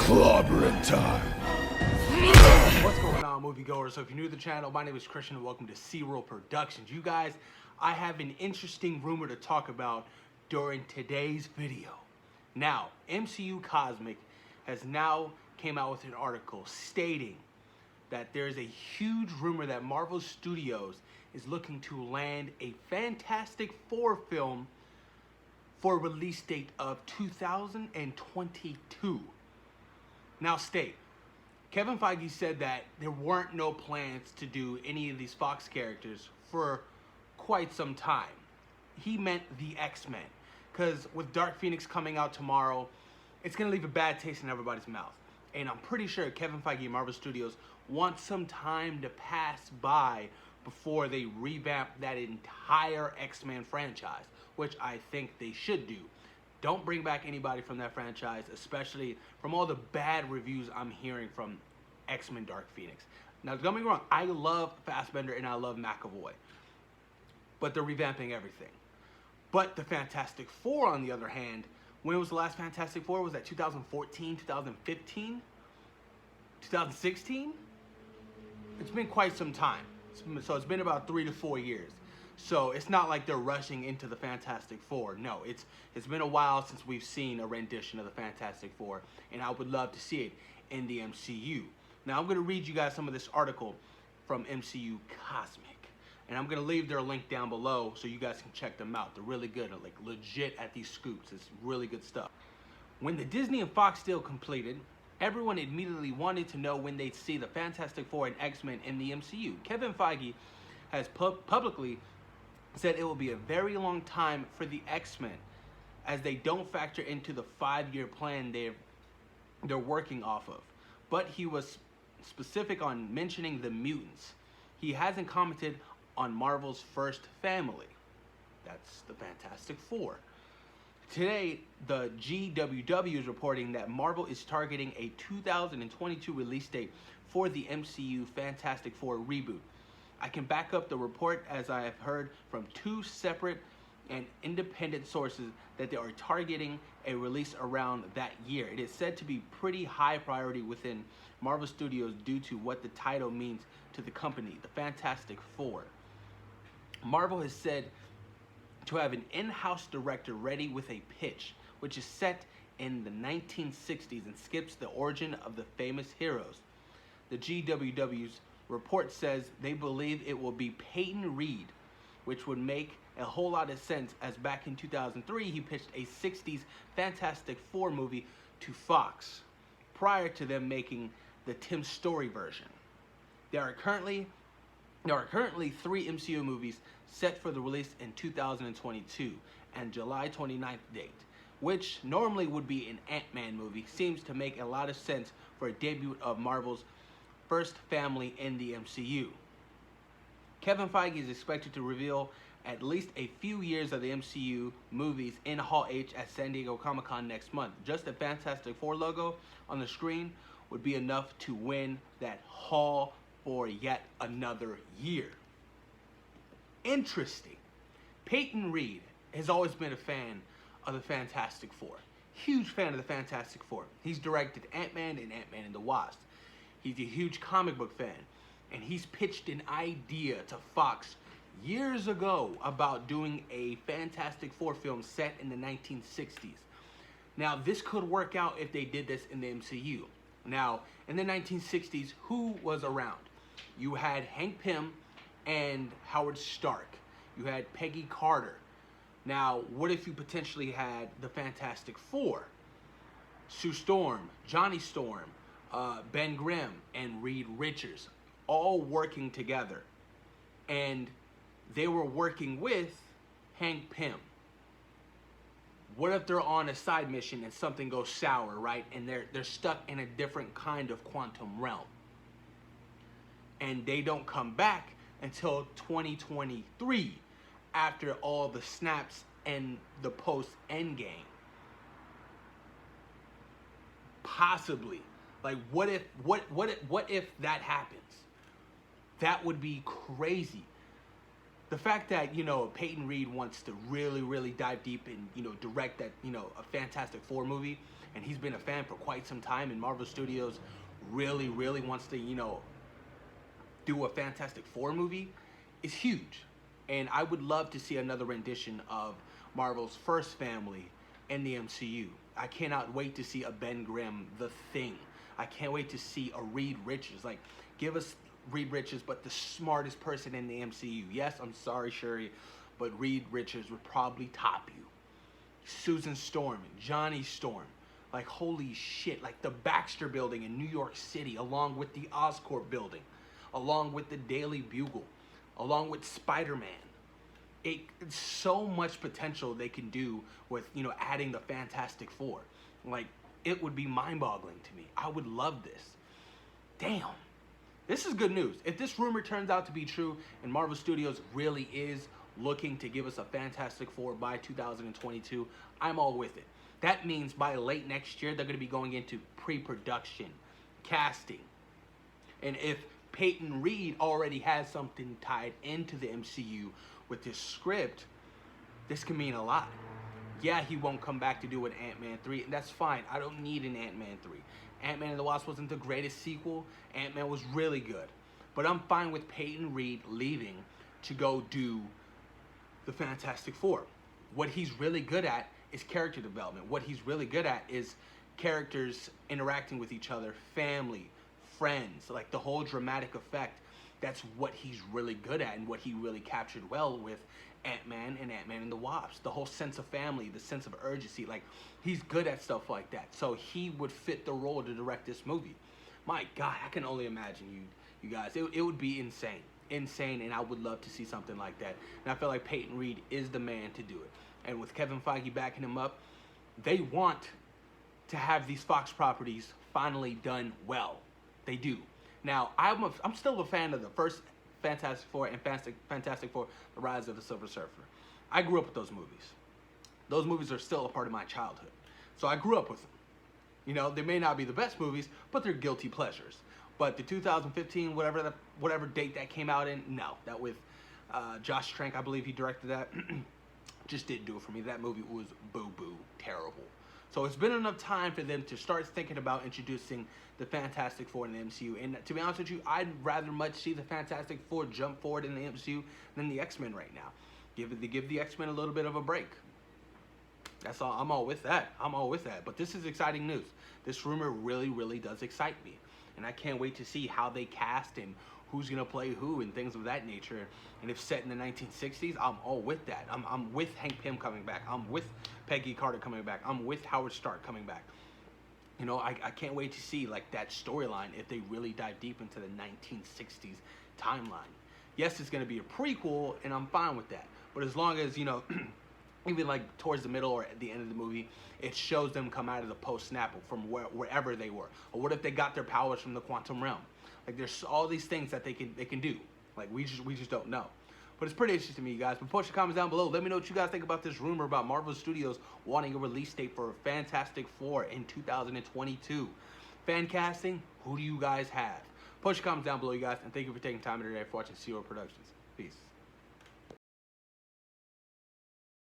Clobbering time. What's going on, moviegoers? So if you're new to the channel, my name is Christian and welcome to C-Roll Productions. You guys, I have an interesting rumor to talk about during today's video. Now, MCU Cosmic has now came out with an article stating that there's a huge rumor that Marvel Studios is looking to land a Fantastic Four film for a release date of 2022. Now state, Kevin Feige said that there weren't no plans to do any of these Fox characters for quite some time. He meant the X-Men, because with Dark Phoenix coming out tomorrow, it's going to leave a bad taste in everybody's mouth. And I'm pretty sure Kevin Feige and Marvel Studios want some time to pass by before they revamp that entire X-Men franchise, which I think they should do. Don't bring back anybody from that franchise, especially from all the bad reviews I'm hearing from X-Men Dark Phoenix. Now, don't get me wrong, I love Fassbender and I love McAvoy, but they're revamping everything. But the Fantastic Four, on the other hand, when was the last Fantastic Four? Was that 2014, 2015, 2016? It's been quite some time. So it's been about 3 to 4 years. So it's not like they're rushing into the Fantastic Four. No, it's been a while since we've seen a rendition of the Fantastic Four, and I would love to see it in the MCU. Now I'm going to read you guys some of this article from MCU Cosmic, and I'm going to leave their link down below so you guys can check them out. They're really good, like legit at these scoops. It's really good stuff. When the Disney and Fox deal completed, everyone immediately wanted to know when they'd see the Fantastic Four and X-Men in the MCU. Kevin Feige has publicly said it will be a very long time for the X-Men, as they don't factor into the 5-year plan they're working off of. But he was specific on mentioning the mutants. He hasn't commented on Marvel's first family. That's the Fantastic Four. Today, the GWW is reporting that Marvel is targeting a 2022 release date for the MCU Fantastic Four reboot. I can back up the report, as I have heard from 2 separate and independent sources that they are targeting a release around that year. It is said to be pretty high priority within Marvel Studios due to what the title means to the company, the Fantastic Four. Marvel has said to have an in-house director ready with a pitch, which is set in the 1960s and skips the origin of the famous heroes. The GWW's report says they believe it will be Peyton Reed, which would make a whole lot of sense, as back in 2003 he pitched a 60s Fantastic Four movie to Fox, prior to them making the Tim Story version. There are currently 3 MCU movies set for the release in 2022 and July 29th date, which normally would be an Ant-Man movie. Seems to make a lot of sense for a debut of Marvel's first family in the MCU. Kevin Feige is expected to reveal at least a few years of the MCU movies in Hall H at San Diego Comic-Con next month. Just the Fantastic Four logo on the screen would be enough to win that Hall for yet another year. Interesting. Peyton Reed has always been a fan of the Fantastic Four. Huge fan of the Fantastic Four. He's directed Ant-Man and Ant-Man and the Wasp. He's a huge comic book fan, and he's pitched an idea to Fox years ago about doing a Fantastic Four film set in the 1960s. Now, this could work out if they did this in the MCU. Now, in the 1960s, who was around? You had Hank Pym and Howard Stark. You had Peggy Carter. Now, what if you potentially had the Fantastic Four? Sue Storm, Johnny Storm, Ben Grimm, and Reed Richards, all working together. And they were working with Hank Pym. What if they're on a side mission and something goes sour, right? And they're stuck in a different kind of quantum realm. And they don't come back until 2023, after all the snaps and the post-Endgame. Possibly. Like, what if that happens? That would be crazy. the fact that, Peyton Reed wants to really, really dive deep and, direct that, a Fantastic Four movie, and he's been a fan for quite some time, and Marvel Studios really, really wants to, do a Fantastic Four movie, is huge. And I would love to see another rendition of Marvel's first family in the MCU. I cannot wait to see a Ben Grimm, The Thing. I can't wait to see a Reed Richards. Like, give us Reed Richards, but the smartest person in the MCU. Yes, I'm sorry, Shuri, but Reed Richards would probably top you. Susan Storm, Johnny Storm. Like, holy shit. Like, the Baxter Building in New York City, along with the Oscorp Building, along with the Daily Bugle, along with Spider-Man. It's so much potential they can do with, adding the Fantastic Four. Like, it would be mind-boggling to me. I would love this. Damn. This is good news. If this rumor turns out to be true and Marvel Studios really is looking to give us a Fantastic Four by 2022, I'm all with it. That means by late next year, they're going to be going into pre-production, casting. And if Peyton Reed already has something tied into the MCU with this script, this can mean a lot. Yeah, he won't come back to do an Ant-Man 3, and that's fine. I don't need an Ant-Man 3. Ant-Man and the Wasp wasn't the greatest sequel. Ant-Man was really good. But I'm fine with Peyton Reed leaving to go do the Fantastic Four. What he's really good at is character development. What he's really good at is characters interacting with each other, family, friends, like the whole dramatic effect. That's what he's really good at and what he really captured well with Ant-Man and Ant-Man and the Wasp. The whole sense of family, the sense of urgency. Like, he's good at stuff like that. So he would fit the role to direct this movie. My God, I can only imagine you guys. It would be insane. Insane, and I would love to see something like that. And I feel like Peyton Reed is the man to do it. And with Kevin Feige backing him up, they want to have these Fox properties finally done well. They do. Now, I'm still a fan of the first Fantastic Four and Fantastic Four, The Rise of the Silver Surfer. I grew up with those movies. Those movies are still a part of my childhood. So I grew up with them. They may not be the best movies, but they're guilty pleasures. But the 2015, whatever date that came out in, no. That with Josh Trank, I believe he directed that, just didn't do it for me. That movie was boo-boo, terrible. So it's been enough time for them to start thinking about introducing the Fantastic Four in the MCU. And to be honest with you, I'd rather much see the Fantastic Four jump forward in the MCU than the X-Men right now. Give the X-Men a little bit of a break. That's all. I'm all with that. But this is exciting news. This rumor really, really does excite me. And I can't wait to see how they cast and who's going to play who and things of that nature. And if set in the 1960s, I'm all with that. I'm with Hank Pym coming back. I'm with Peggy Carter coming back. I'm with Howard Stark coming back. I can't wait to see like that storyline if they really dive deep into the 1960s timeline. Yes, it's going to be a prequel, and I'm fine with that. But as long as, even like towards the middle or at the end of the movie, it shows them come out of the post-snap from wherever they were. Or what if they got their powers from the quantum realm? Like, there's all these things that they can do. Like, we just don't know. But it's pretty interesting to me, you guys. But post your comments down below. Let me know what you guys think about this rumor about Marvel Studios wanting a release date for Fantastic Four in 2022. Fan casting, who do you guys have? Post your comments down below, you guys. And thank you for taking time today for watching CO Productions. Peace.